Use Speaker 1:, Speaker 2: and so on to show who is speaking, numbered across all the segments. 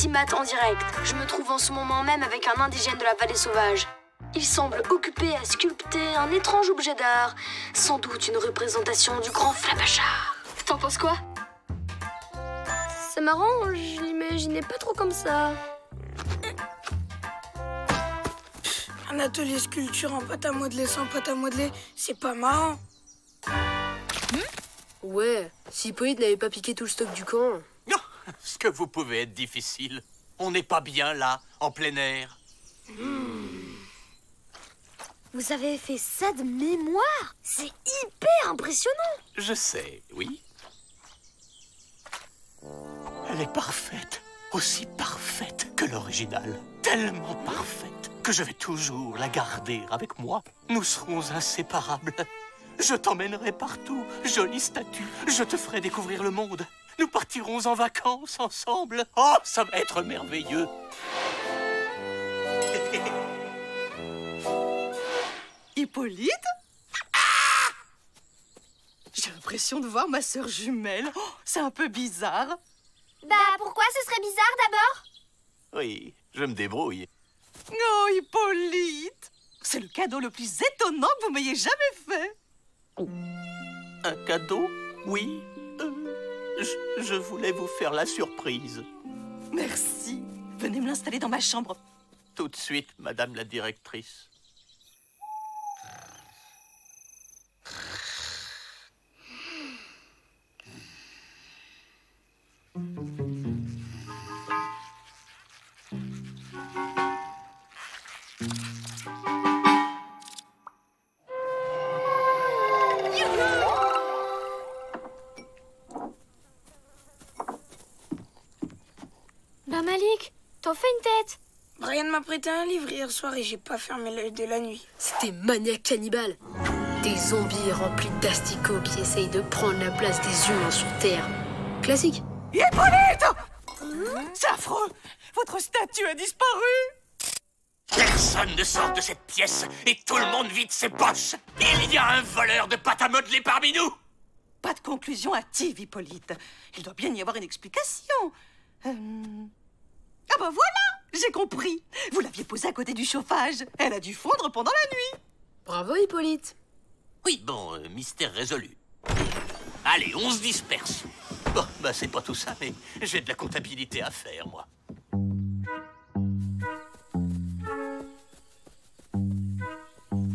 Speaker 1: Ici Matt en direct. Je me trouve en ce moment même avec un indigène de la vallée sauvage. Il semble occupé à sculpter un étrange objet d'art, sans doute une représentation du grand Flabachar. T'en penses quoi? C'est marrant, je l'imaginais pas trop comme ça.
Speaker 2: Un atelier sculpture en pâte à modeler sans pâte à modeler, c'est pas marrant.
Speaker 3: Ouais, si Hippolyte n'avait pas piqué tout le stock du camp.
Speaker 4: Ce que vous pouvez être difficile. On n'est pas bien là, en plein air.
Speaker 1: Vous avez fait ça de mémoire? C'est hyper impressionnant.
Speaker 4: Je sais, oui. Elle est parfaite, aussi parfaite que l'original. Tellement parfaite que je vais toujours la garder avec moi. Nous serons inséparables. Je t'emmènerai partout, jolie statue. Je te ferai découvrir le monde. Nous partirons en vacances ensemble. Oh, ça va être merveilleux.
Speaker 5: Hippolyte? J'ai l'impression de voir ma sœur jumelle. Oh, c'est un peu bizarre.
Speaker 1: Bah, pourquoi ce serait bizarre d'abord?
Speaker 4: Oui, je me débrouille.
Speaker 5: Oh, Hippolyte! C'est le cadeau le plus étonnant que vous m'ayez jamais fait.
Speaker 4: Un cadeau? Oui. Je voulais vous faire la surprise.
Speaker 5: Merci. Venez me l'installer dans ma chambre.
Speaker 4: Tout de suite, madame la directrice.
Speaker 1: Bah Malik, t'en fais une tête.
Speaker 2: Brian m'a prêté un livre hier soir et j'ai pas fermé l'œil de la nuit.
Speaker 3: C'était maniaque cannibale. Des zombies remplis d'asticots qui essayent de prendre la place des humains sur Terre. Classique.
Speaker 5: Hippolyte! C'est affreux! Votre statue a disparu!
Speaker 4: Personne ne sort de cette pièce et tout le monde vide ses poches. Il y a un voleur de pâte à modeler parmi nous.
Speaker 5: Pas de conclusion hâtive, Hippolyte. Il doit bien y avoir une explication. Ah bah voilà! J'ai compris. Vous l'aviez posée à côté du chauffage. Elle a dû fondre pendant la nuit.
Speaker 3: Bravo Hippolyte.
Speaker 4: Oui, bon, mystère résolu. Allez, on se disperse. Bon, bah c'est pas tout ça, mais j'ai de la comptabilité à faire, moi.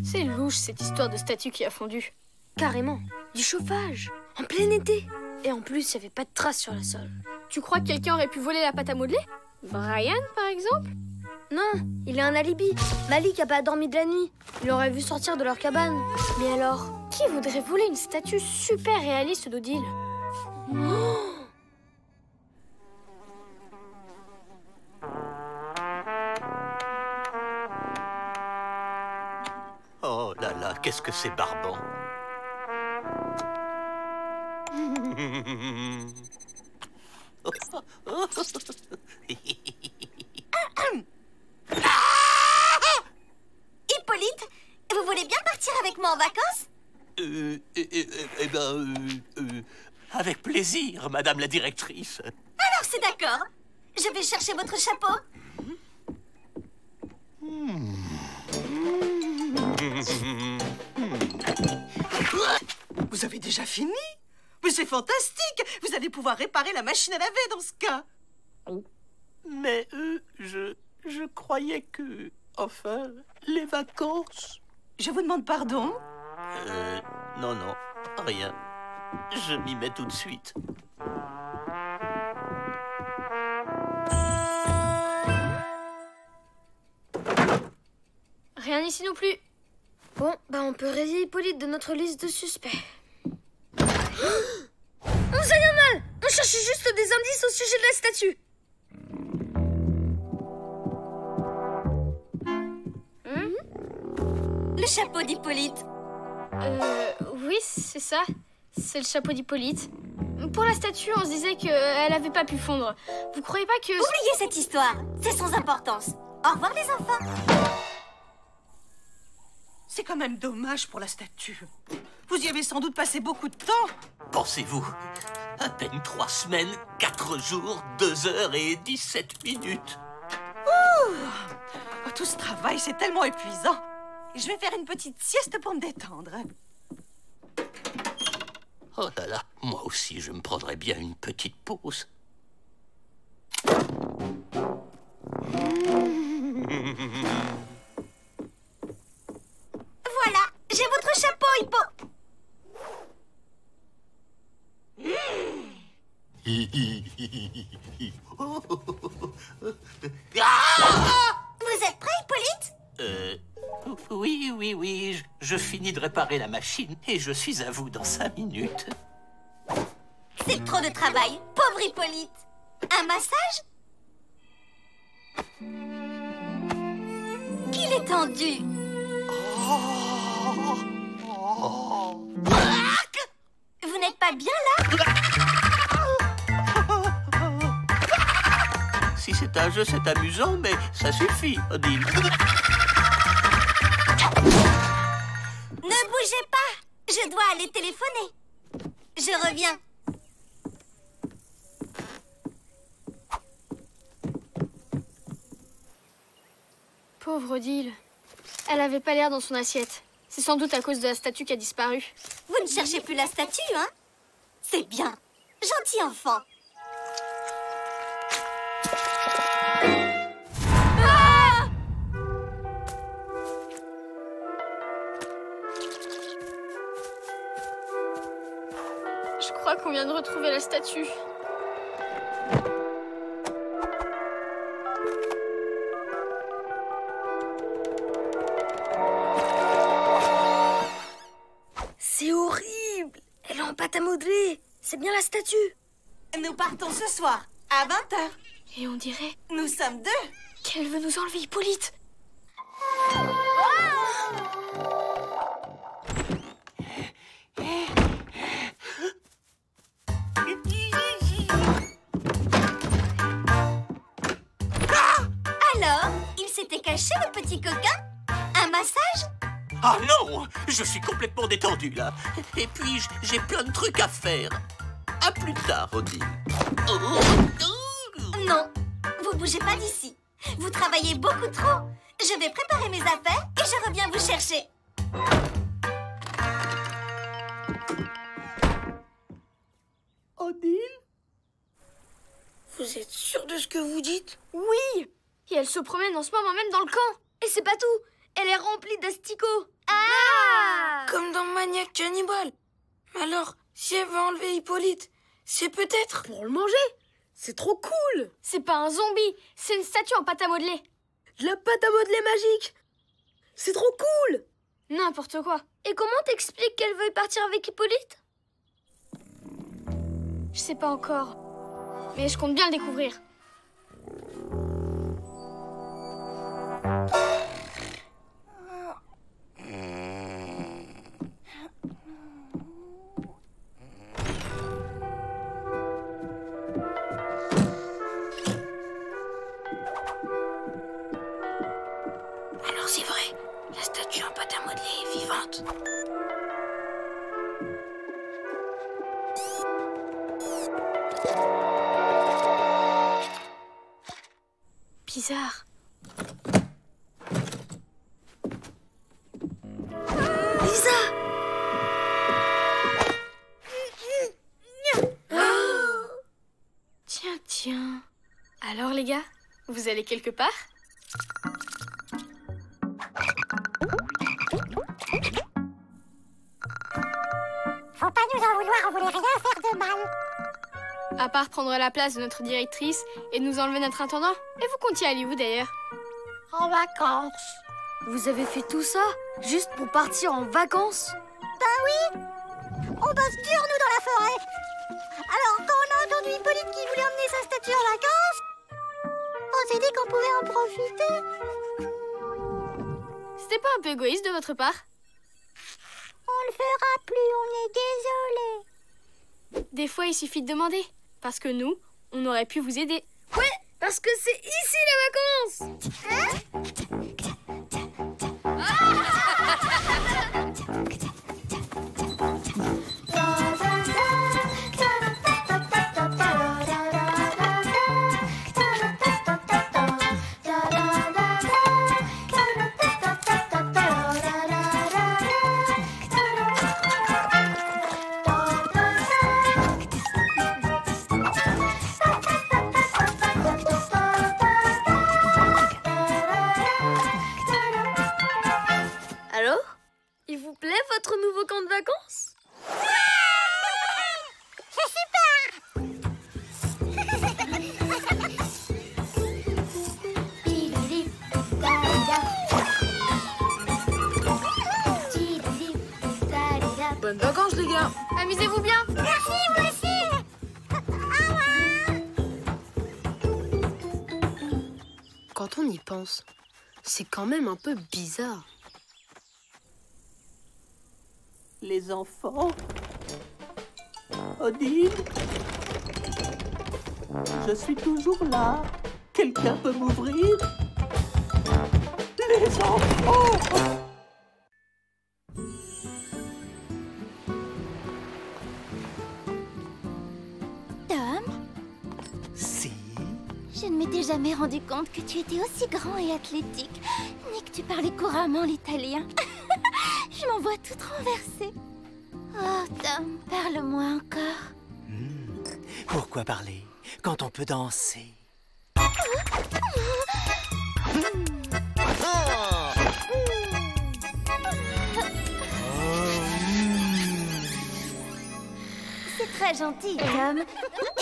Speaker 1: C'est louche cette histoire de statue qui a fondu. Carrément. Du chauffage. En plein été. Et en plus, il n'y avait pas de traces sur la sol. Tu crois que quelqu'un aurait pu voler la pâte à modeler? Brian, par exemple? Non, il a un alibi. Malik a pas dormi de la nuit. Il l'aurait vu sortir de leur cabane. Mais alors, qui voudrait voler une statue super réaliste d'Odile?
Speaker 4: Oh là là, qu'est-ce que c'est barbant.
Speaker 6: Hippolyte, vous voulez bien partir avec moi en vacances?
Speaker 4: Avec plaisir, madame la directrice.
Speaker 6: Alors c'est d'accord. Je vais chercher votre chapeau.
Speaker 5: Vous avez déjà fini? Mais c'est fantastique! Vous allez pouvoir réparer la machine à laver dans ce cas.
Speaker 4: Mais je croyais que... Enfin, les vacances...
Speaker 5: Je vous demande pardon?
Speaker 4: Non, rien. Je m'y mets tout de suite.
Speaker 1: Rien ici non plus. Bon, bah on peut rayer Hippolyte de notre liste de suspects. On faisait rien mal. On cherche juste des indices au sujet de la statue.
Speaker 6: Le chapeau d'Hippolyte.
Speaker 1: Oui, c'est ça. C'est le chapeau d'Hippolyte. Pour la statue, on se disait qu'elle avait pas pu fondre. Vous croyez pas que...
Speaker 6: Oubliez cette histoire. C'est sans importance. Au revoir les enfants.
Speaker 5: C'est quand même dommage pour la statue. Vous y avez sans doute passé beaucoup de temps.
Speaker 4: Pensez-vous À peine 3 semaines, 4 jours, 2 heures et 17 minutes.
Speaker 5: Oh, tout ce travail, c'est tellement épuisant. Je vais faire une petite sieste pour me détendre.
Speaker 4: Oh là là, moi aussi, je me prendrais bien une petite pause.
Speaker 6: Voilà, j'ai votre chapeau, Hippo. Vous êtes prêt, Hippolyte?
Speaker 4: Oui, je finis de réparer la machine et je suis à vous dans 5 minutes.
Speaker 6: C'est trop de travail, pauvre Hippolyte. Un massage? Qu'il est tendu. Vous n'êtes pas bien là?
Speaker 4: Si c'est un jeu, c'est amusant, mais ça suffit, Odile.
Speaker 6: Ne bougez pas, je dois aller téléphoner. Je reviens.
Speaker 1: Pauvre Odile. Elle avait pas l'air dans son assiette. C'est sans doute à cause de la statue qui a disparu.
Speaker 6: Vous ne cherchez plus la statue, hein? C'est bien. Gentil enfant. Ah!
Speaker 1: Je crois qu'on vient de retrouver la statue.
Speaker 2: C'est horrible. Elle est en pâte à modeler. C'est bien la statue.
Speaker 5: Nous partons ce soir, à 20h.
Speaker 1: Et on dirait
Speaker 5: Nous sommes 2.
Speaker 1: qu'elle veut nous enlever Hippolyte.
Speaker 6: Alors, il s'était caché, le petit coquin? Un massage?
Speaker 4: Ah non, je suis complètement détendu, là. Et puis, j'ai plein de trucs à faire. À plus tard, Odile.
Speaker 6: Non, vous bougez pas d'ici. Vous travaillez beaucoup trop. Je vais préparer mes affaires et je reviens vous chercher.
Speaker 4: Odile?
Speaker 2: Vous êtes sûr de ce que vous dites?
Speaker 1: Oui. Et elle se promène en ce moment même dans le camp. Et c'est pas tout. Elle est remplie d'asticots. Ah!
Speaker 2: Comme dans Maniac Cannibal. Mais alors, si elle veut enlever Hippolyte, c'est peut-être...
Speaker 3: Pour le manger. C'est trop cool.
Speaker 1: C'est pas un zombie, c'est une statue en pâte à modeler.
Speaker 3: De la pâte à modeler magique. C'est trop cool.
Speaker 1: N'importe quoi.
Speaker 7: Et comment t'expliques qu'elle veuille partir avec Hippolyte?
Speaker 1: Je sais pas encore. Mais je compte bien le découvrir.
Speaker 2: Alors c'est vrai, la statue en pâte à modeler est vivante.
Speaker 1: Bizarre.
Speaker 7: Lisa!
Speaker 1: Tiens. Alors les gars, vous allez quelque part?
Speaker 6: Faut pas nous en vouloir, on voulait rien faire de mal.
Speaker 1: À part prendre la place de notre directrice et nous enlever notre intendant. Et vous comptiez aller où d'ailleurs?
Speaker 6: En vacances.
Speaker 7: Vous avez fait tout ça juste pour partir en vacances?
Speaker 6: On bosse dur, nous, dans la forêt. Alors, quand on a entendu Hippolyte qui voulait emmener sa statue en vacances, on s'est dit qu'on pouvait en profiter.
Speaker 1: C'était pas un peu égoïste de votre part?
Speaker 6: On le fera plus, on est désolé.
Speaker 1: Des fois, il suffit de demander. Parce que nous, on aurait pu vous aider.
Speaker 7: Ouais, parce que c'est ici les vacances!
Speaker 1: Alors, amusez-vous bien.
Speaker 6: Merci, moi aussi.
Speaker 3: Quand on y pense, c'est quand même un peu bizarre.
Speaker 4: Les enfants. Odile. Je suis toujours là. Quelqu'un peut m'ouvrir? Les enfants.
Speaker 6: Tom,
Speaker 4: Si.
Speaker 6: je ne m'étais jamais rendu compte que tu étais aussi grand et athlétique, ni que tu parlais couramment l'italien. Je m'en vois toute renversée. Oh, Tom, parle-moi encore.
Speaker 8: Pourquoi parler quand on peut danser?
Speaker 6: C'est très gentil, Tom.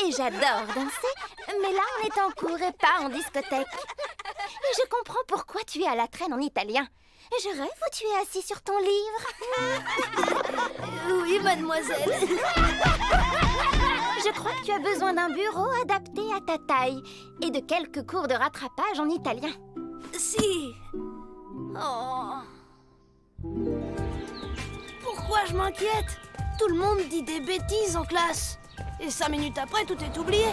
Speaker 6: Et j'adore danser. Mais là, on est en cours et pas en discothèque. Et je comprends pourquoi tu es à la traîne en italien. Je rêve où tu es assis sur ton livre.
Speaker 7: Oui, mademoiselle.
Speaker 6: Je crois que tu as besoin d'un bureau adapté à ta taille et de quelques cours de rattrapage en italien.
Speaker 7: Si. Oh. Pourquoi je m'inquiète? Tout le monde dit des bêtises en classe. Et 5 minutes après, tout est oublié.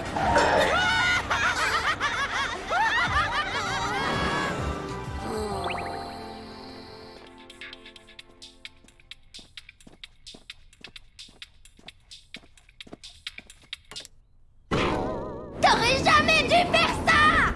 Speaker 6: T'aurais jamais dû faire ça!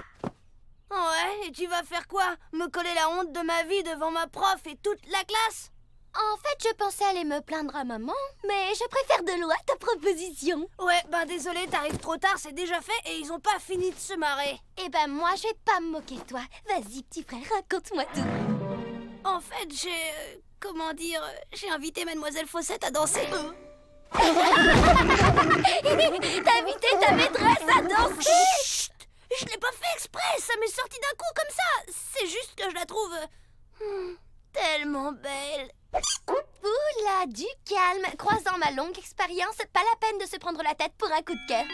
Speaker 7: Ouais, et tu vas faire quoi? Me coller la honte de ma vie devant ma prof et toute la classe?
Speaker 6: En fait, je pensais aller me plaindre à maman, mais je préfère de loin ta proposition.
Speaker 7: Ouais, ben désolé, t'arrives trop tard, c'est déjà fait et ils ont pas fini de se marrer.
Speaker 6: Eh ben moi, je vais pas me moquer de toi. Vas-y, petit frère, raconte-moi tout.
Speaker 7: En fait, j'ai invité Mademoiselle Fossette à danser.
Speaker 6: T'as invité ta maîtresse à danser?
Speaker 7: Chut! Je l'ai pas fait exprès, ça m'est sorti d'un coup comme ça. C'est juste que je la trouve tellement belle.
Speaker 6: Oula, du calme. Croisant ma longue expérience, pas la peine de se prendre la tête pour un coup de cœur.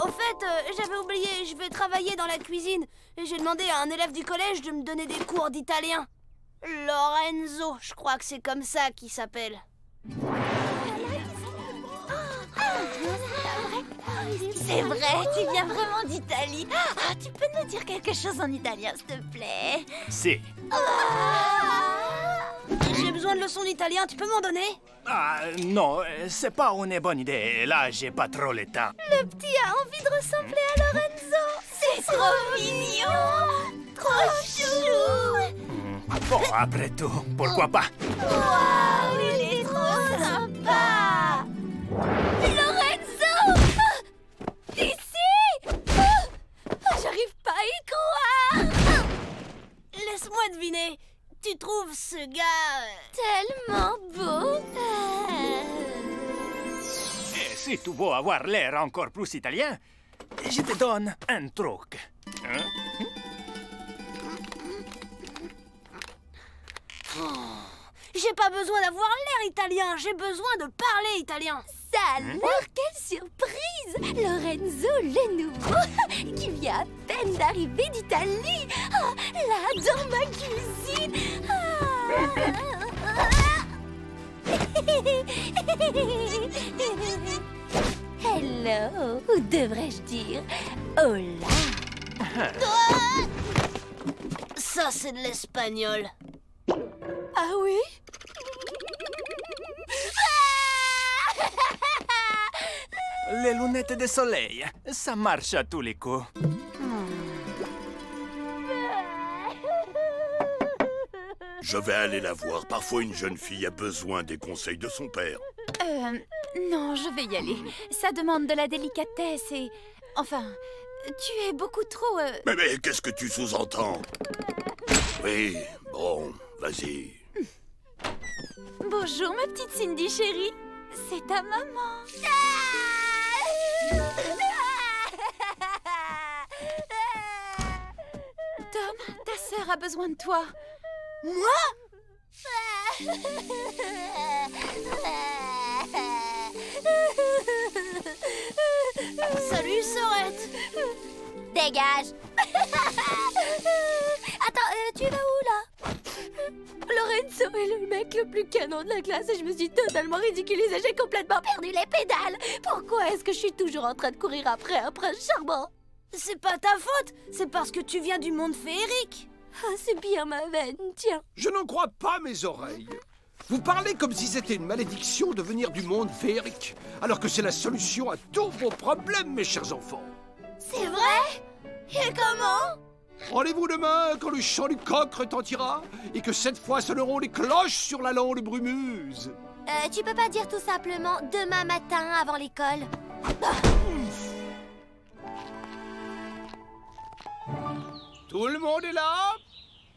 Speaker 7: Au fait, j'avais oublié, je vais travailler dans la cuisine. Et j'ai demandé à un élève du collège de me donner des cours d'italien. Lorenzo, je crois que c'est comme ça qu'il s'appelle.
Speaker 6: C'est vrai, tu viens vraiment d'Italie. Ah, tu peux nous dire quelque chose en italien, s'il te plaît?
Speaker 9: Si.
Speaker 7: J'ai besoin de leçons d'italien, tu peux m'en donner?
Speaker 9: Ah, non, c'est pas une bonne idée. Là, j'ai pas trop le temps.
Speaker 6: Le petit a envie de ressembler à Lorenzo. C'est trop mignon. Trop chou.
Speaker 9: Bon, après tout, pourquoi pas?
Speaker 6: Waouh, il est trop sympa. Lorenzo! Ici! J'arrive pas à y croire.
Speaker 7: Laisse-moi deviner. Tu trouves ce gars
Speaker 6: Tellement beau.
Speaker 9: Et si tu veux avoir l'air encore plus italien, je te donne un truc. Hein?
Speaker 7: J'ai pas besoin d'avoir l'air italien, j'ai besoin de parler italien.
Speaker 6: Ça alors, quelle surprise! Lorenzo, le nouveau, qui vient à peine d'arriver d'Italie. Ah, là, dans ma cuisine. Hello, ou devrais-je dire hola?
Speaker 7: Ça, c'est de l'espagnol.
Speaker 6: Ah oui?
Speaker 9: Les lunettes de soleil, ça marche à tous les coups.
Speaker 10: Je vais aller la voir. Parfois, une jeune fille a besoin des conseils de son père.
Speaker 11: Non, je vais y aller. Ça demande de la délicatesse et... Enfin, tu es beaucoup trop...
Speaker 10: Mais qu'est-ce que tu sous-entends? Oui, bon, vas-y.
Speaker 11: Bonjour, ma petite Cindy chérie. C'est ta maman. Tom, ta sœur a besoin de toi.
Speaker 7: Moi? Salut, Sorette.
Speaker 6: Dégage. Attends, tu vas où, là?
Speaker 3: Lorenzo est le mec le plus canon de la classe et je me suis totalement ridiculisée. J'ai complètement perdu les pédales. Pourquoi est-ce que je suis toujours en train de courir après un prince charmant?
Speaker 7: C'est pas ta faute, c'est parce que tu viens du monde féerique.
Speaker 3: Ah, c'est bien ma veine, tiens.
Speaker 12: Je n'en crois pas mes oreilles. Vous parlez comme si c'était une malédiction de venir du monde féerique, alors que c'est la solution à tous vos problèmes, mes chers enfants.
Speaker 7: C'est vrai? Et comment?
Speaker 12: Rendez-vous demain quand le chant du coq retentira et que cette fois sonneront les cloches sur la lande brumeuse.
Speaker 6: Tu peux pas dire tout simplement demain matin avant l'école?
Speaker 12: Tout le monde est là?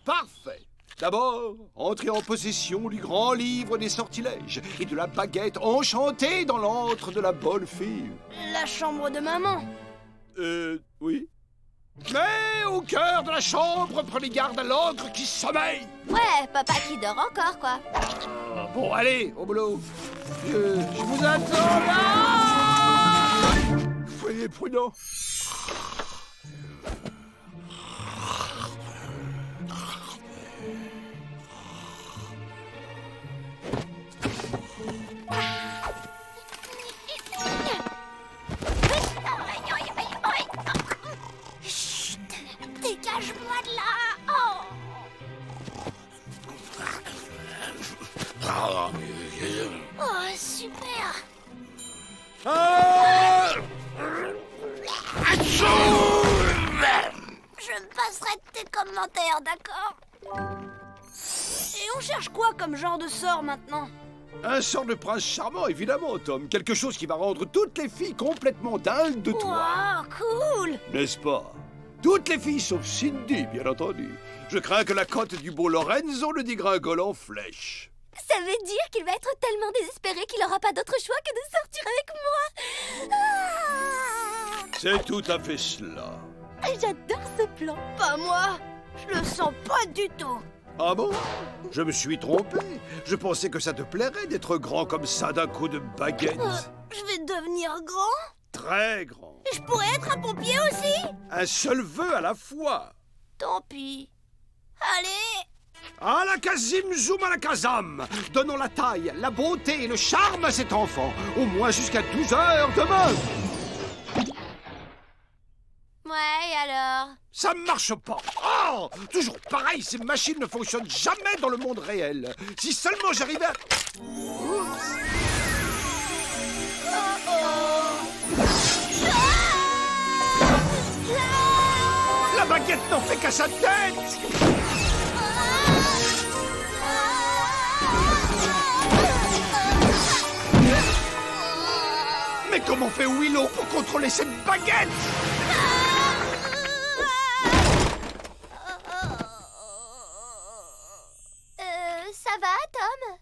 Speaker 12: Parfait. D'abord, entrez en possession du grand livre des sortilèges et de la baguette enchantée dans l'antre de la bonne fille.
Speaker 7: La chambre de maman.
Speaker 12: Oui. Mais au cœur de la chambre, prenez garde à l'ogre qui sommeille.
Speaker 6: Ouais, papa qui dort encore, quoi.
Speaker 12: Bon, allez, au boulot. Je vous attends là. Soyez prudents.
Speaker 6: Dégage-moi de là! Oh, super! Je me passerai de tes commentaires, d'accord?
Speaker 7: Et on cherche quoi comme genre de sort maintenant?
Speaker 12: Un sort de prince charmant, évidemment, Tom. Quelque chose qui va rendre toutes les filles complètement dingues de toi.
Speaker 7: Wow, cool!
Speaker 12: N'est-ce pas? Toutes les filles sauf Cindy, bien entendu. Je crains que la cote du beau Lorenzo ne dégringole en flèche.
Speaker 6: Ça veut dire qu'il va être tellement désespéré qu'il n'aura pas d'autre choix que de sortir avec moi.
Speaker 12: C'est tout à fait cela.
Speaker 3: J'adore ce plan.
Speaker 7: Pas moi. Je le sens pas du tout.
Speaker 12: Ah bon? Je me suis trompé. Je pensais que ça te plairait d'être grand comme ça d'un coup de baguette.
Speaker 7: Je vais devenir grand?
Speaker 12: Très grand.
Speaker 7: Et je pourrais être un pompier aussi?
Speaker 12: Un seul vœu à la fois.
Speaker 7: Tant pis. Allez!
Speaker 12: Alakazim zoom alakazam. Donnons la taille, la beauté et le charme à cet enfant. Au moins jusqu'à 12 heures demain.
Speaker 6: Ouais, alors?
Speaker 12: Ça marche pas. Oh, toujours pareil, ces machines ne fonctionnent jamais dans le monde réel. Si seulement j'arrivais à... La baguette n'en fait qu'à sa tête. Mais comment fait Willow pour contrôler cette baguette?
Speaker 6: Ça va, Tom?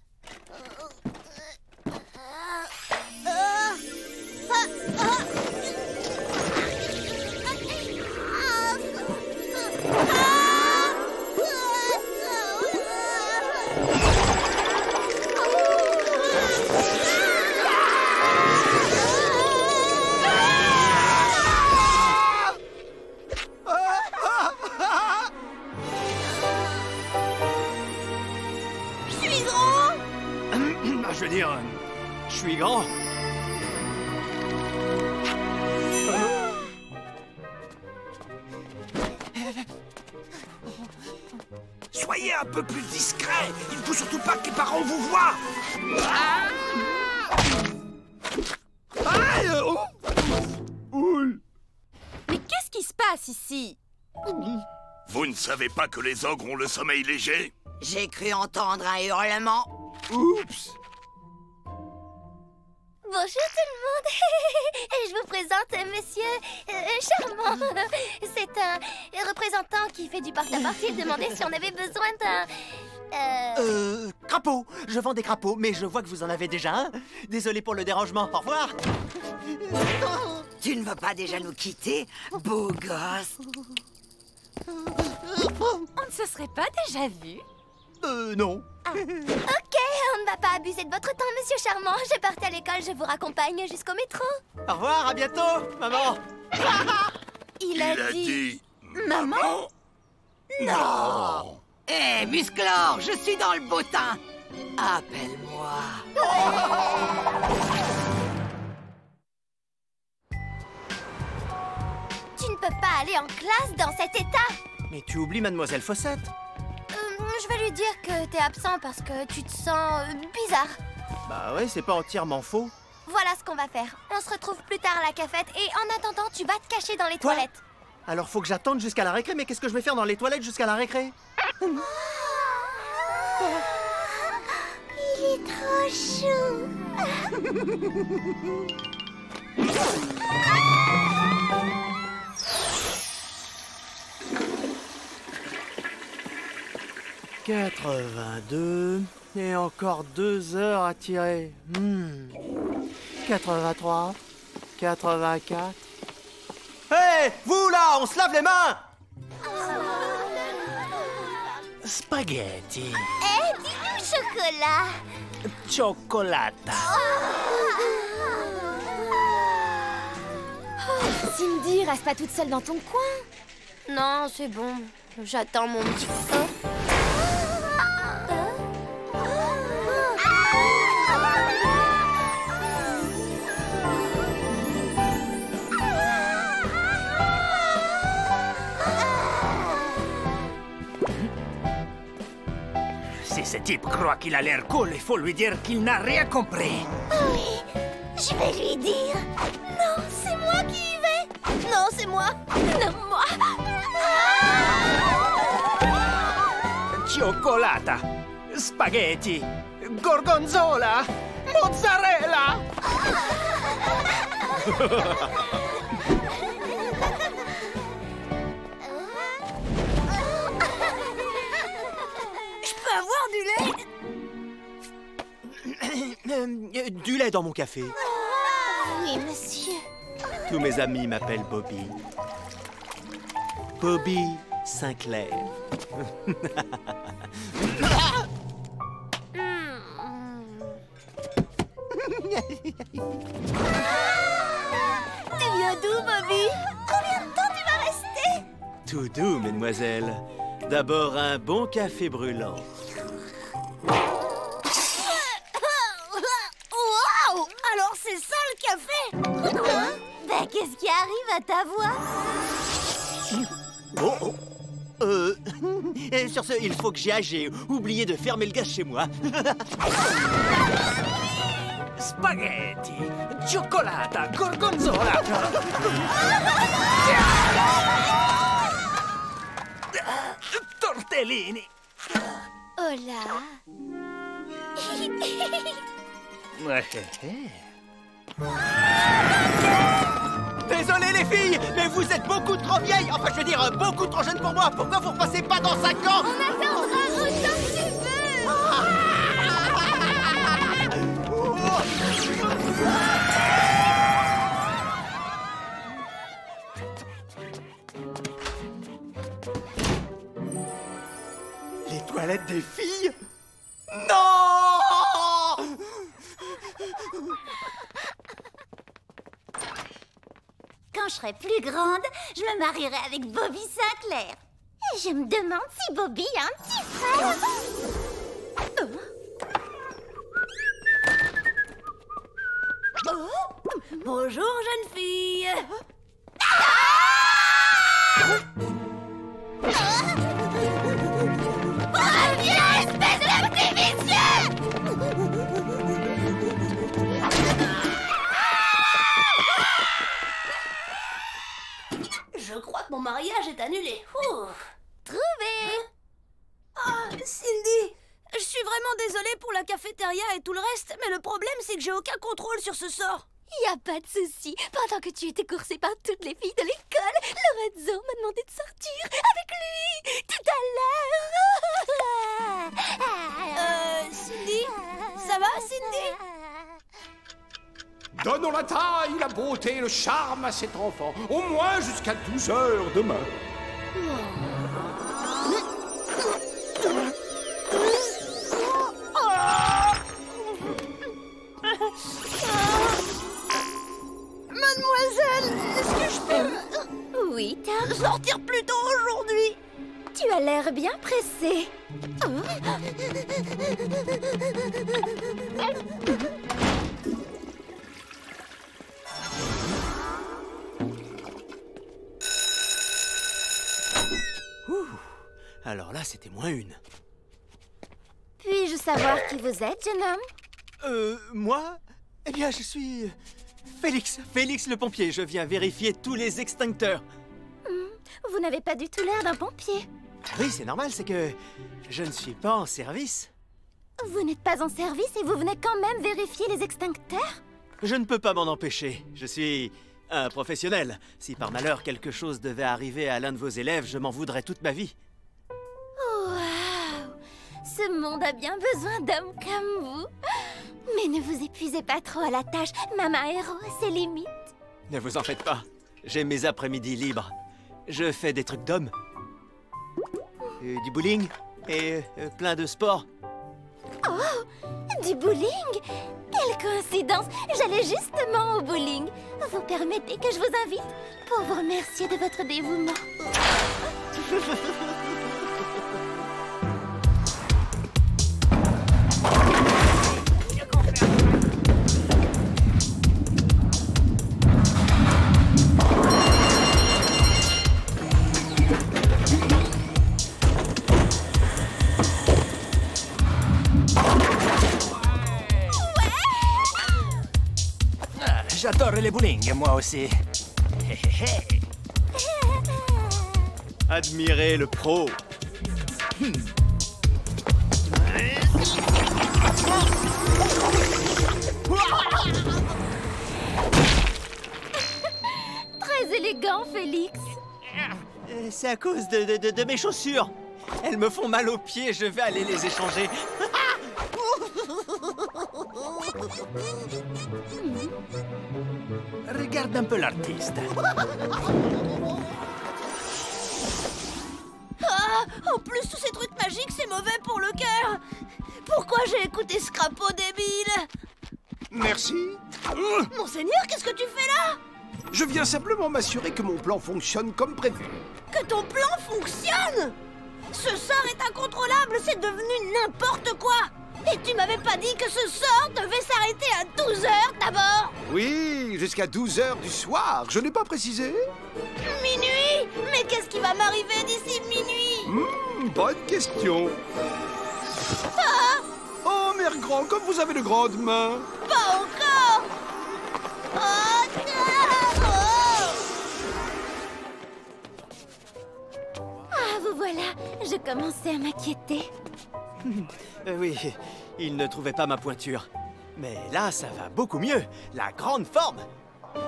Speaker 9: Je veux dire, je suis grand.
Speaker 12: Soyez un peu plus discret. Il ne faut surtout pas que les parents vous voient.
Speaker 11: Mais qu'est-ce qui se passe ici?
Speaker 10: Vous ne savez pas que les ogres ont le sommeil léger?
Speaker 5: J'ai cru entendre un hurlement.
Speaker 12: Oups.
Speaker 6: Bonjour tout le monde. Et je vous présente Monsieur Charmant. C'est un représentant qui fait du porte-à-porte. Il demandait si on avait besoin d'un...
Speaker 8: Crapaud. Je vends des crapauds, mais je vois que vous en avez déjà un. Désolé pour le dérangement. Au revoir.
Speaker 5: Tu ne veux pas déjà nous quitter, beau gosse?
Speaker 11: On ne se serait pas déjà vu?
Speaker 8: Non.
Speaker 6: Ah. Ok, on ne va pas abuser de votre temps, monsieur charmant. Je partais à l'école, je vous raccompagne jusqu'au métro.
Speaker 8: Au revoir, à bientôt, maman.
Speaker 6: Il a dit...
Speaker 5: Maman? Non. Hé, Musclor, je suis dans le beau temps. Appelle-moi.
Speaker 6: Tu ne peux pas aller en classe dans cet état.
Speaker 8: Mais tu oublies Mademoiselle Fossette.
Speaker 6: Je vais lui dire que t'es absent parce que tu te sens bizarre.
Speaker 8: Bah ouais, c'est pas entièrement faux.
Speaker 6: Voilà ce qu'on va faire. On se retrouve plus tard à la cafette et en attendant, tu vas te cacher dans les
Speaker 8: Quoi?
Speaker 6: toilettes.
Speaker 8: Alors faut que j'attende jusqu'à la récré, mais qu'est-ce que je vais faire dans les toilettes jusqu'à la récré?
Speaker 6: Il est trop chou.
Speaker 8: 82 et encore 2 heures à tirer. 83, 84. Hé, vous là, on se lave les mains!
Speaker 9: Spaghetti.
Speaker 6: Dis-nous chocolat.
Speaker 9: Cioccolata.
Speaker 6: Cindy, reste pas toute seule dans ton coin.
Speaker 7: Non, c'est bon. J'attends mon petit copain.
Speaker 9: Si ce type croit qu'il a l'air cool, il faut lui dire qu'il n'a rien compris.
Speaker 6: Oui, je vais lui dire. Non, c'est moi qui y vais. Non, c'est moi. Non, moi.
Speaker 9: Cioccolata, spaghetti, gorgonzola, mozzarella.
Speaker 7: Je peux avoir du lait?
Speaker 8: Du lait dans mon café.
Speaker 6: Oui, monsieur.
Speaker 8: Tous mes amis m'appellent Bobby. Bobby Sinclair.
Speaker 6: Tu viens d'où, Bobby? Combien de temps tu vas rester?
Speaker 8: Tout doux, mesdemoiselles. D'abord un bon café brûlant.
Speaker 7: Waouh! Alors c'est ça le café?
Speaker 6: Ben, qu'est-ce qui arrive à ta voix?
Speaker 8: Sur ce, il faut que j'y aille. J'ai oublié de fermer le gaz chez moi.
Speaker 9: Spaghetti, cioccolata, gorgonzola. Tortellini.
Speaker 6: Oh là.
Speaker 8: Désolé les filles, mais vous êtes beaucoup trop vieilles. Enfin, je veux dire, beaucoup trop jeunes pour moi. Pourquoi vous repassez pas dans 5 ans?
Speaker 6: On attendra autant que tu veux.
Speaker 8: Les toilettes des filles? Non!
Speaker 6: Quand je serai plus grande, je me marierai avec Bobby Sinclair. Et je me demande si Bobby a un petit frère.
Speaker 7: Bonjour, jeune fille.
Speaker 6: Reviens, espèce de petit vicieux!
Speaker 7: Je crois que mon mariage est annulé.
Speaker 6: Trouvé!
Speaker 7: Ah, Cindy, je suis vraiment désolée pour la cafétéria et tout le reste, mais le problème c'est que j'ai aucun contrôle sur ce sort.
Speaker 3: Y a pas de souci. Pendant que tu étais coursée par toutes les filles de l'école, Lorenzo m'a demandé de sortir avec lui tout à l'heure.
Speaker 7: Cindy, ça va, Cindy?
Speaker 12: Donnons la taille, la beauté et le charme à cet enfant, au moins jusqu'à 12 heures demain.
Speaker 7: sortir plus tôt aujourd'hui.
Speaker 6: Tu as l'air bien pressé.
Speaker 8: Alors là, c'était -1.
Speaker 6: Puis-je savoir qui vous êtes, jeune homme?
Speaker 8: Moi? Eh bien, je suis... Félix le pompier. Je viens vérifier tous les extincteurs.
Speaker 6: Vous n'avez pas du tout l'air d'un pompier.
Speaker 8: Oui, c'est normal, c'est que je ne suis pas en service.
Speaker 6: Vous n'êtes pas en service et vous venez quand même vérifier les extincteurs?
Speaker 8: Je ne peux pas m'en empêcher. Je suis un professionnel. Si par malheur quelque chose devait arriver à l'un de vos élèves, je m'en voudrais toute ma vie.
Speaker 6: Waouh! Ce monde a bien besoin d'hommes comme vous. Mais ne vous épuisez pas trop à la tâche. Maman Héros a ses limites.
Speaker 8: Ne vous en faites pas. J'ai mes après-midi libres. Je fais des trucs d'homme. Du bowling et plein de sports.
Speaker 6: Oh! Du bowling? Quelle coïncidence! J'allais justement au bowling. Vous permettez que je vous invite pour vous remercier de votre dévouement.
Speaker 9: J'adore les bowling, moi aussi.
Speaker 8: Admirez le pro.
Speaker 6: Très élégant, Félix.
Speaker 8: C'est à cause de mes chaussures. Elles me font mal aux pieds, je vais aller les échanger.
Speaker 9: Regarde un peu l'artiste.
Speaker 7: Ah, en plus, tous ces trucs magiques, c'est mauvais pour le cœur. Pourquoi j'ai écouté ce crapaud débile?
Speaker 12: Merci.
Speaker 7: Monseigneur, qu'est-ce que tu fais là?
Speaker 12: Je viens simplement m'assurer que mon plan fonctionne comme prévu.
Speaker 7: Que ton plan fonctionne? Ce sort est incontrôlable, c'est devenu n'importe quoi. Et tu m'avais pas dit que ce sort devait s'arrêter à 12 h d'abord?
Speaker 12: Oui, jusqu'à 12 h du soir. Je n'ai pas précisé.
Speaker 7: Minuit? Mais qu'est-ce qui va m'arriver d'ici minuit?
Speaker 12: Bonne question.
Speaker 7: Ah!
Speaker 12: Oh, mère grand, comme vous avez de grandes mains.
Speaker 7: Pas encore! Oh non!
Speaker 6: Ah, vous voilà. Je commençais à m'inquiéter.
Speaker 8: Oui, il ne trouvait pas ma pointure. Mais là, ça va beaucoup mieux. La grande forme.
Speaker 6: Tom,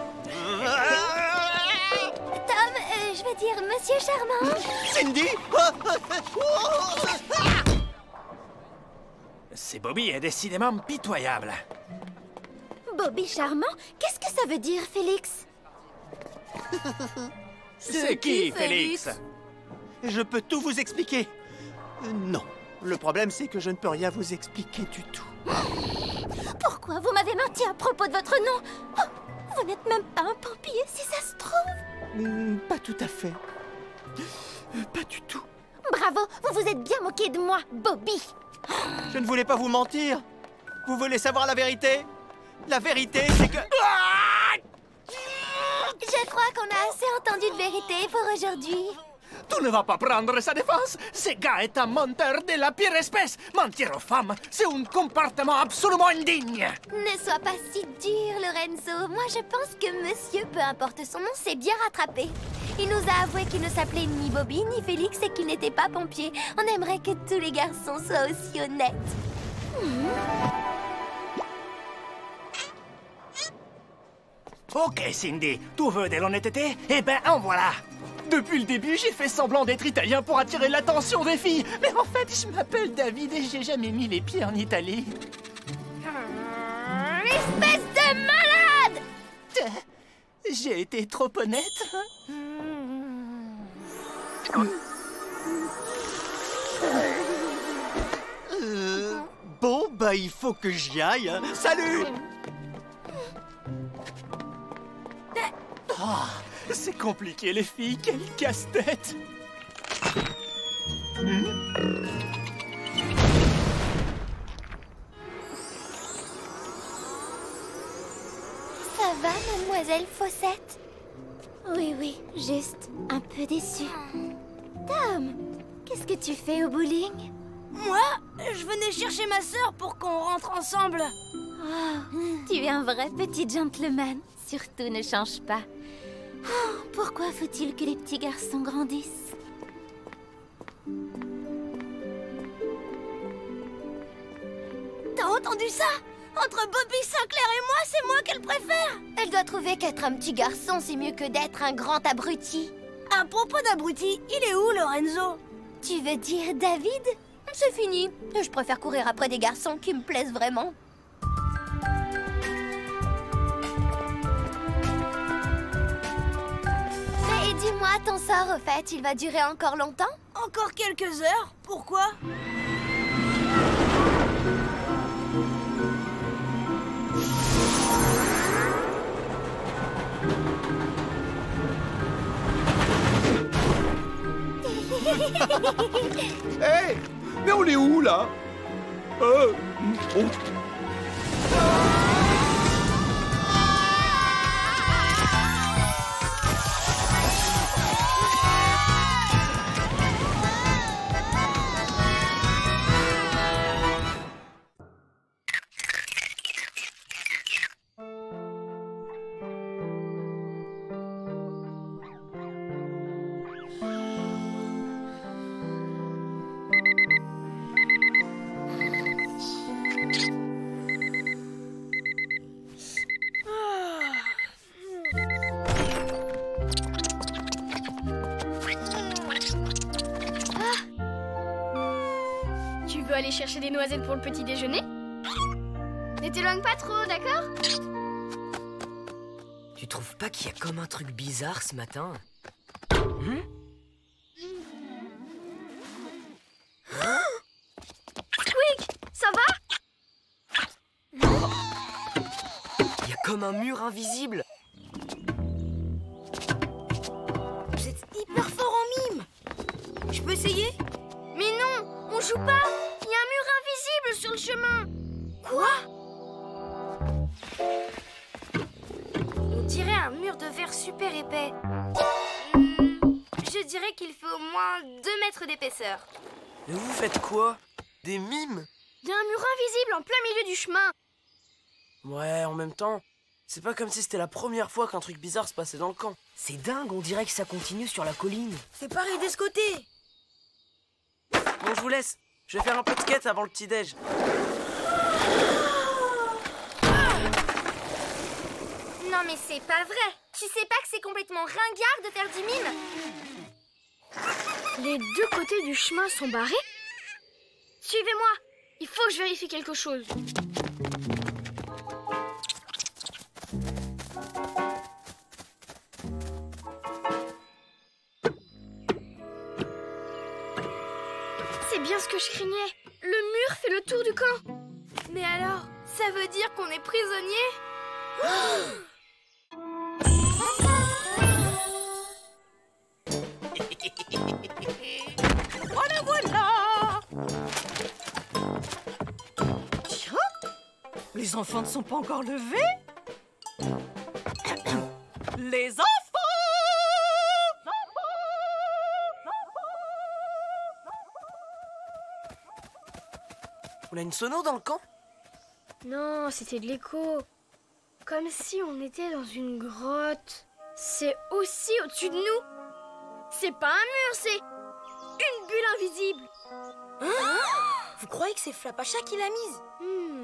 Speaker 6: je veux dire Monsieur Charmant.
Speaker 8: Cindy?
Speaker 9: C'est Bobby est décidément pitoyable.
Speaker 6: Bobby Charmant? Qu'est-ce que ça veut dire, Félix?
Speaker 9: C'est qui, Félix?
Speaker 8: Je peux tout vous expliquer. Non. Le problème, c'est que je ne peux rien vous expliquer du tout.
Speaker 6: Pourquoi vous m'avez menti à propos de votre nom? Oh, vous n'êtes même pas un pompier, si ça se trouve.
Speaker 8: Pas tout à fait. Pas du tout.
Speaker 6: Bravo, vous vous êtes bien moqué de moi, Bobby.
Speaker 8: Je ne voulais pas vous mentir. Vous voulez savoir la vérité? La vérité, c'est que...
Speaker 6: Je crois qu'on a assez entendu de vérité pour aujourd'hui.
Speaker 9: Tu ne vas pas prendre sa défense. Ce gars est un menteur de la pire espèce. Mentir aux femmes, c'est un comportement absolument indigne.
Speaker 6: Ne sois pas si dur, Lorenzo. Moi, je pense que monsieur, peu importe son nom, s'est bien rattrapé. Il nous a avoué qu'il ne s'appelait ni Bobby ni Félix et qu'il n'était pas pompier. On aimerait que tous les garçons soient aussi honnêtes.
Speaker 9: Ok, Cindy, tu veux de l'honnêteté? Eh ben, en voilà. Depuis le début, j'ai fait semblant d'être italien pour attirer l'attention des filles. Mais en fait, je m'appelle David et j'ai jamais mis les pieds en Italie.
Speaker 6: Espèce de malade!
Speaker 9: J'ai été trop honnête.
Speaker 8: Bon, bah, il faut que j'y aille. Salut!
Speaker 9: Ah, c'est compliqué, les filles. Quel casse-tête.
Speaker 6: Ça va, mademoiselle Fossette? Oui, oui, juste un peu déçue. Tom, qu'est-ce que tu fais au bowling?
Speaker 7: Moi, je venais chercher ma sœur pour qu'on rentre ensemble.
Speaker 6: Oh, tu es un vrai petit gentleman. Surtout ne change pas. Oh, pourquoi faut-il que les petits garçons grandissent?
Speaker 7: T'as entendu ça? Entre Bobby Sinclair et moi, c'est moi qu'elle préfère.
Speaker 6: Elle doit trouver qu'être un petit garçon, c'est mieux que d'être un grand abruti.
Speaker 7: À propos d'abruti, il est où, Lorenzo?
Speaker 6: Tu veux dire David? C'est fini. Je préfère courir après des garçons qui me plaisent vraiment. Mais dis-moi, ton sort, au fait, il va durer encore longtemps?
Speaker 7: Encore quelques heures. Pourquoi?
Speaker 12: Hé, mais on est où, là? Oh.
Speaker 1: Tu veux aller chercher des noisettes pour le petit déjeuner? Ne t'éloigne pas trop, d'accord?
Speaker 13: Tu trouves pas qu'il y a comme un truc bizarre ce matin?
Speaker 1: Squeak, ça va?
Speaker 13: Il y a comme un mur invisible.
Speaker 7: Vous êtes hyper fort en mime. Je peux essayer?
Speaker 1: Mais non, on joue pas. Il y a un mur invisible sur le chemin.
Speaker 7: Quoi?
Speaker 1: On dirait un mur de verre super épais. Je dirais qu'il fait au moins 2 mètres d'épaisseur.
Speaker 13: Mais vous faites quoi? Des mimes?
Speaker 1: Il y a un mur invisible en plein milieu du chemin.
Speaker 13: Ouais, en même temps, c'est pas comme si c'était la première fois qu'un truc bizarre se passait dans le camp. C'est dingue, on dirait que ça continue sur la colline.
Speaker 7: C'est pareil de ce côté.
Speaker 13: Bon, je vous laisse. Je vais faire un peu de skate avant le petit-déj.
Speaker 6: Non mais c'est pas vrai. Tu sais pas que c'est complètement ringard de faire du mime?
Speaker 1: Les 2 côtés du chemin sont barrés. Suivez-moi. Il faut que je vérifie quelque chose. C'est bien ce que je craignais. Le mur fait le tour du camp. Mais alors, ça veut dire qu'on est prisonnier?
Speaker 5: Voilà, voilà. Tiens, les enfants ne sont pas encore levés. Les enfants!
Speaker 13: On a une sono dans le camp?
Speaker 1: Non, c'était de l'écho. Comme si on était dans une grotte. C'est aussi au-dessus de nous. C'est pas un mur, c'est une bulle invisible.
Speaker 7: Hein? Vous croyez que c'est Flapacha qui l'a mise?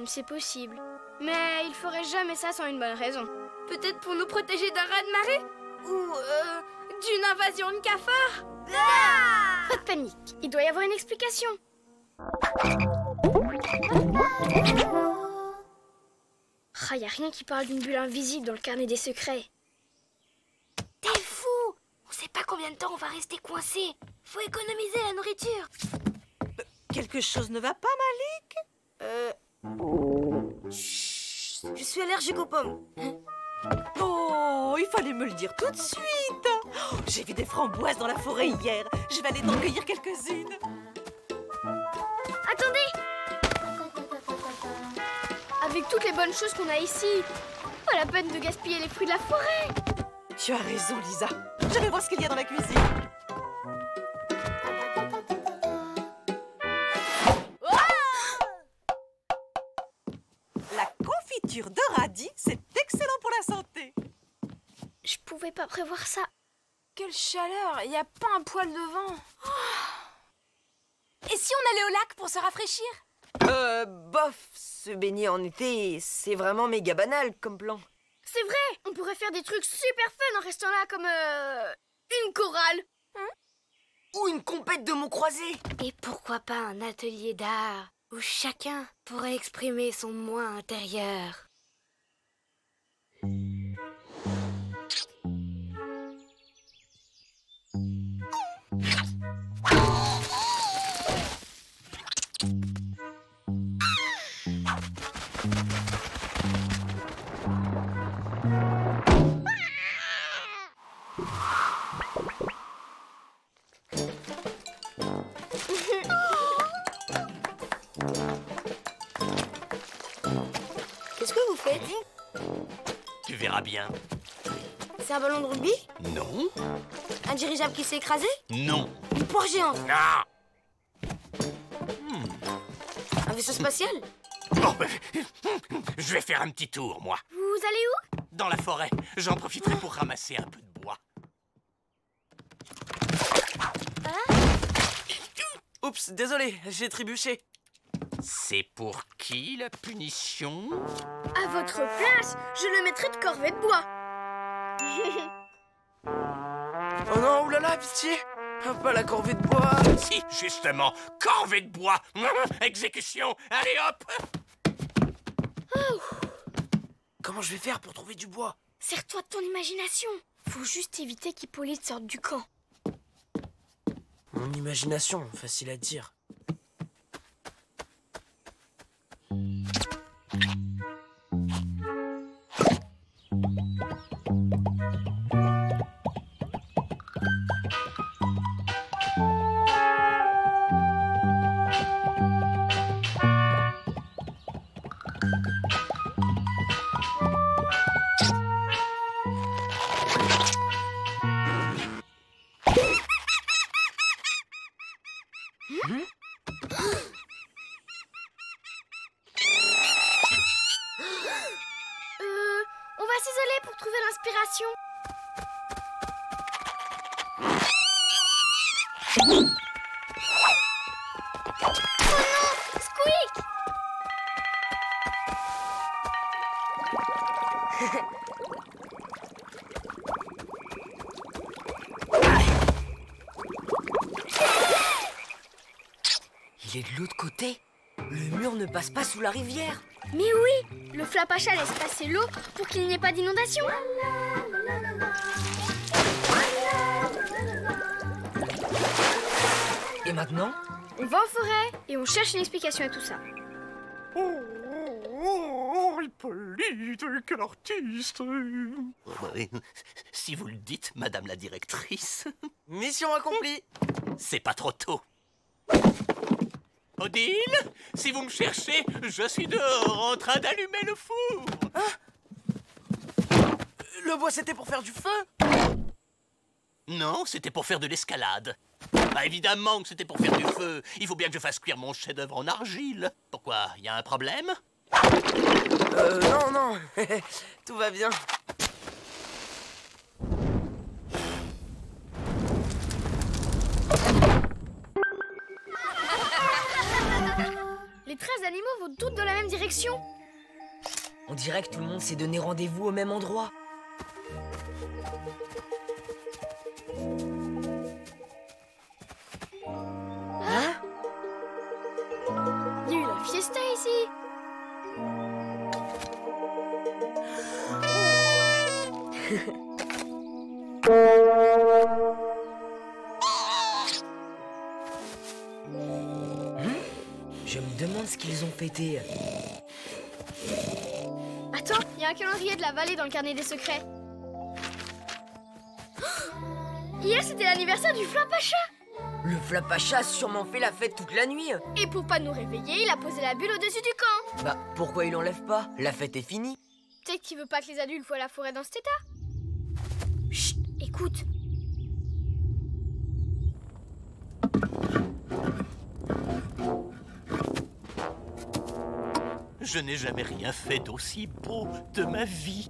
Speaker 1: C'est possible. Mais il ferait jamais ça sans une bonne raison. Peut-être pour nous protéger d'un raz-de-marée? Ou d'une invasion de cafards? Pas de panique, il doit y avoir une explication. Ah, y a rien qui parle d'une bulle invisible dans le carnet des secrets.
Speaker 7: T'es fou! On sait pas combien de temps on va rester coincé. Faut économiser la nourriture.
Speaker 5: Quelque chose ne va pas, Malik?
Speaker 7: Chut, je suis allergique aux pommes.
Speaker 14: Oh, il fallait me le dire tout de suite. Oh, j'ai vu des framboises dans la forêt hier. Je vais aller t'en cueillir quelques-unes.
Speaker 1: Attendez! Avec toutes les bonnes choses qu'on a ici, pas la peine de gaspiller les fruits de la forêt.
Speaker 14: Tu as raison, Lisa. Je vais voir ce qu'il y a dans la cuisine. La confiture de radis, c'est excellent pour la santé.
Speaker 1: Je pouvais pas prévoir ça.
Speaker 15: Quelle chaleur! Y a pas un poil de vent.
Speaker 11: Et si on allait au lac pour se rafraîchir?
Speaker 13: Bof, se baigner en été, c'est vraiment méga banal comme plan.
Speaker 1: C'est vrai, on pourrait faire des trucs super fun en restant là comme une chorale.
Speaker 13: Ou une compète de mots croisés.
Speaker 7: Et pourquoi pas un atelier d'art où chacun pourrait exprimer son moi intérieur. Qu'est-ce que vous faites?
Speaker 4: Tu verras bien.
Speaker 7: C'est un ballon de rugby?
Speaker 4: Non.
Speaker 7: Un dirigeable qui s'est écrasé?
Speaker 4: Non.
Speaker 7: Une poire géante?
Speaker 4: Non.
Speaker 7: Un vaisseau spatial?
Speaker 4: Bon, je vais faire un petit tour, moi.
Speaker 1: Vous allez où?
Speaker 4: Dans la forêt. J'en profiterai pour ramasser un peu de bois.
Speaker 13: Oups, désolé, j'ai trébuché.
Speaker 4: C'est pour qui, la punition?
Speaker 1: À votre place, je le mettrai de corvée de bois.
Speaker 13: Oh non, oulala, pitié. Pas la corvée de bois.
Speaker 4: Si, justement, corvée de bois. Exécution. Allez, hop.
Speaker 13: Comment je vais faire pour trouver du bois?
Speaker 1: Sers-toi de ton imagination. Faut juste éviter qu'Hippolyte sorte du camp.
Speaker 13: Mon imagination, facile à dire.
Speaker 1: On va s'isoler pour trouver l'inspiration. Oh non, Squeak!
Speaker 13: Il est de l'autre côté. Le mur ne passe pas sous la rivière.
Speaker 1: Mais oui, le Flapacha laisse passer l'eau pour qu'il n'y ait pas d'inondation.
Speaker 13: Et maintenant?
Speaker 1: On va en forêt et on cherche une explication à tout ça.
Speaker 4: Oh, Hippolyte, quel artiste! Si vous le dites, madame la directrice.
Speaker 13: Mission accomplie.
Speaker 4: C'est pas trop tôt. Odile, si vous me cherchez, je suis dehors en train d'allumer le four.
Speaker 13: Le bois, c'était pour faire du feu?
Speaker 4: Non, c'était pour faire de l'escalade. Bah évidemment que c'était pour faire du feu. Il faut bien que je fasse cuire mon chef-d'œuvre en argile. Pourquoi? Y a un problème?
Speaker 13: Non, non. Tout va bien.
Speaker 1: Les 13 animaux vont toutes dans la même direction.
Speaker 13: On dirait que tout le monde s'est donné rendez-vous au même endroit.
Speaker 1: Hein? Il y a eu la fiesta ici.
Speaker 13: Je me demande ce qu'ils ont fêté.
Speaker 1: Attends, il y a un calendrier de la vallée dans le carnet des secrets. Hier, c'était l'anniversaire du Flapacha.
Speaker 13: Le Flapacha a sûrement fait la fête toute la nuit.
Speaker 1: Et pour pas nous réveiller, il a posé la bulle au-dessus du camp.
Speaker 13: Bah, pourquoi il l'enlève pas? La fête est finie.
Speaker 1: Peut-être qu'il veut pas que les adultes voient la forêt dans cet état. Chut, écoute.
Speaker 4: Je n'ai jamais rien fait d'aussi beau de ma vie.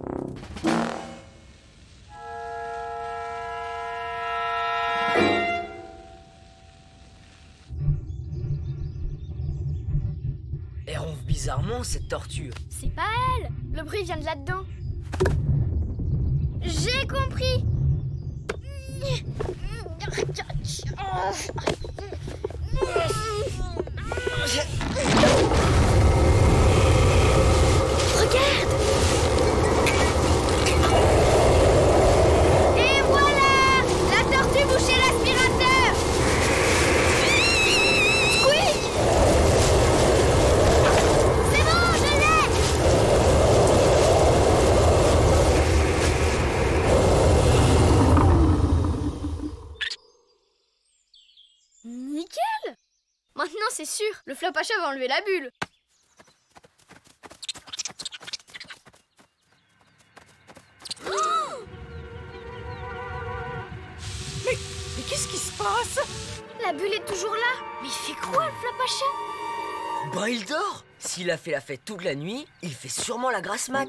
Speaker 13: Elle ronfle bizarrement, cette tortue.
Speaker 1: C'est pas elle. Le bruit vient de là-dedans. J'ai compris. Regarde! Et voilà! La tortue bouchait l'aspirateur! Squeak! C'est bon, je l'ai! Nickel! Maintenant c'est sûr, le Flapacha va enlever la bulle.
Speaker 14: Mais qu'est-ce qui se passe?
Speaker 1: La bulle est toujours là. Mais il fait quoi le Flapacha?
Speaker 13: Bah, il dort. S'il a fait la fête toute la nuit, il fait sûrement la grasse mat.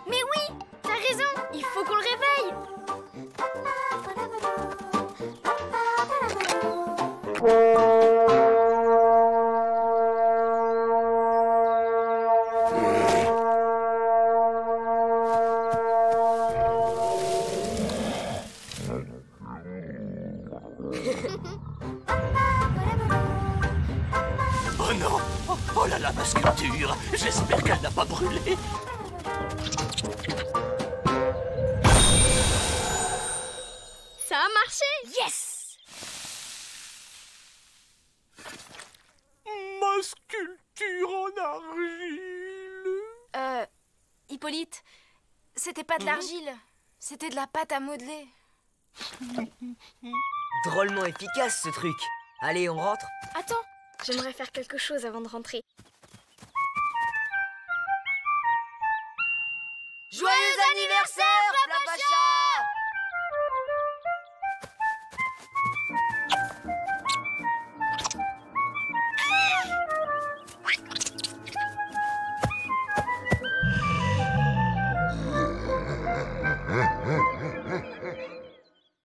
Speaker 1: Mais oui, t'as raison, il faut qu'on le réveille.
Speaker 4: Oh non! Oh là là, ma sculpture! J'espère qu'elle n'a pas brûlé!
Speaker 1: Ça a marché! Yes!
Speaker 4: Ma sculpture en argile!
Speaker 15: Hippolyte, c'était pas de l'argile, c'était de la pâte à modeler.
Speaker 13: Drôlement efficace, ce truc. Allez, on rentre.
Speaker 1: Attends, j'aimerais faire quelque chose avant de rentrer.